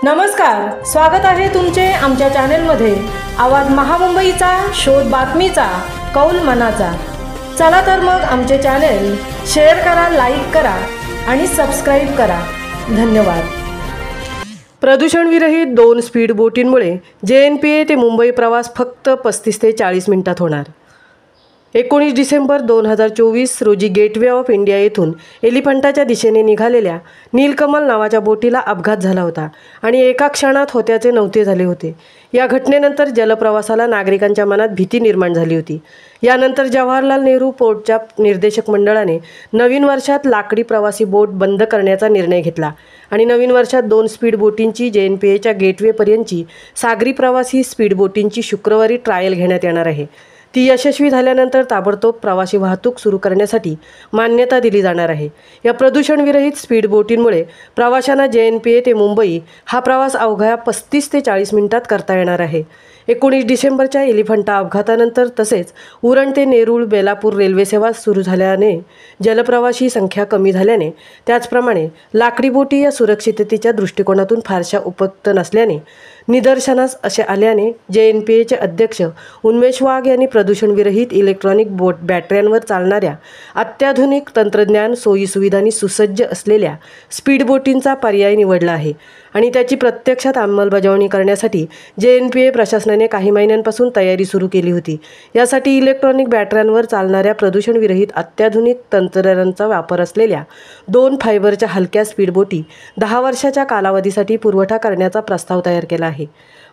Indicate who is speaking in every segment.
Speaker 1: नमस्कार, स्वागत आहे तुमचे आमच्या चॅनलमध्ये। आवाज महामुंबईचा, शोध बातमीचा, कौल मनाचा। चला तर मग आमचे चॅनल शेअर करा, लाईक करा आणि सबस्क्राइब करा। धन्यवाद। प्रदूषण विरहित 2 स्पीड बोटींमुळे JNPA ते मुंबई प्रवास फक्त 35 ते 40 मिनिटात होणार। 19 डिसेंबर 2024 रोजी गेटवे ऑफ इंडिया येथून एलिफंटाच्या दिशेने निघालेल्या नीलकमल नावाच्या बोटीला अपघात झाला होता आणि एका क्षणात होत्याचे नव्हते झाले होते। या घटनेनंतर जलप्रवासाला नागरिकांच्या मनात भीती निर्माण झाली होती। यानंतर जवाहरलाल नेहरू पोर्टच्या निर्देशक मंडळाने नवीन वर्षात लाकडी प्रवासी बोट बंद करण्याचा निर्णय घेतला आणि नवीन वर्षात 2 स्पीड बोटींची JNPAच्या गेटवेपर्यंतची सागरी प्रवासी स्पीड बोटींची शुक्रवारी ट्रायल घेण्यात येणार आहे। ती यशस्वी झाल्यानंतर ताबडतोब प्रवासी वाहतूक सुरू करण्यासाठी मान्यता दिली जाणार आहे। या प्रदूषणविरहित स्पीड बोटींमुळे प्रवाशांना JNPA ते मुंबई हा प्रवास अवघ्या 35 ते 40 मिनिटात करता येणार आहे। 19 डिसेंबरच्या एलिफंटा अपघातानंतर तसेच उरण ते नेरूळ बेलापूर रेल्वे सेवा सुरू झाल्याने जलप्रवासी संख्या कमी झाल्याने, त्याचप्रमाणे लाकडी बोटी या सुरक्षिततेच्या दृष्टिकोनातून फारशा उपयुक्त नसल्याने निदर्शनास असे आल्याने JNPAचे अध्यक्ष उन्मेष वाघ यांनी प्रदूषणविरहित इलेक्ट्रॉनिक बॅटऱ्यांवर चालणाऱ्या अत्याधुनिक तंत्रज्ञान, सोयीसुविधांनी सुसज्ज असलेल्या स्पीड बोटींचा पर्याय निवडला आहे आणि त्याची प्रत्यक्षात अंमलबजावणी करण्यासाठी JNPA प्रशासनाने काही महिन्यांपासून तयारी सुरू केली होती। यासाठी इलेक्ट्रॉनिक बॅटऱ्यांवर चालणाऱ्या प्रदूषणविरहित अत्याधुनिक तंत्रज्ञानाचा वापर असलेल्या 2 फायबरच्या हलक्या स्पीड बोटी 10 वर्षाच्या कालावधीसाठी पुरवठा करण्याचा प्रस्ताव तयार केला आहे।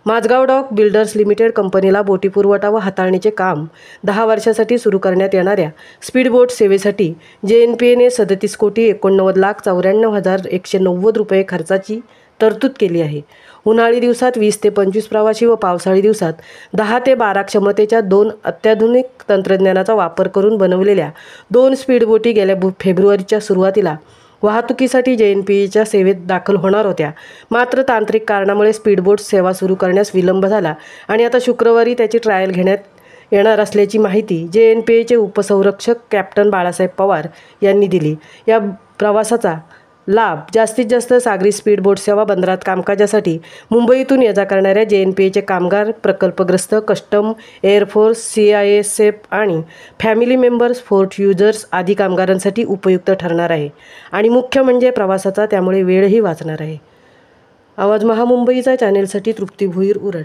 Speaker 1: माझगाव डॉक बिल्डर्स लिमिटेड कंपनीला बोटी पुरवठा व हाताळणीचे काम 10 वर्षासाठी सुरू करण्यात येणाऱ्या स्पीड बोट सेवेसाठी JNPAने 37,89,94,190 रुपये खर्चाची तरतूद केली आहे। उन्हाळी दिवसात 20 ते 25 प्रवासी व पावसाळी दिवसात 10 ते 12 क्षमतेच्या 2 अत्याधुनिक तंत्रज्ञानाचा वापर करून बनवलेल्या 2 स्पीड बोटी गेल्या फेब्रुवारीच्या सुरुवातीला वाहतुकीसाठी JNPAच्या सेवेत दाखल होणार होत्या। मात्र तांत्रिक कारणामुळे स्पीडबोट सेवा सुरू करण्यास विलंब झाला आणि आता शुक्रवारी त्याची ट्रायल घेण्यात येणार असल्याची माहिती JNPAचे उपसंरक्षक कॅप्टन बाळासाहेब पवार यांनी दिली। या प्रवासाचा लाभ जास्तीत जास्त सागरी स्पीड बोट सेवा बंदरात कामकाजासाठी मुंबईतून ये जा करणाऱ्या JNPAचे कामगार, प्रकल्पग्रस्त, कस्टम, एअरफोर्स, CISF आणि फॅमिली मेंबर्स, फोर्ट युजर्स आदी कामगारांसाठी उपयुक्त ठरणार आहे आणि मुख्य म्हणजे प्रवासाचा त्यामुळे वेळही वाचणार आहे। आवाज महामुंबईचा चॅनेलसाठी तृप्ती भोईर, उरण।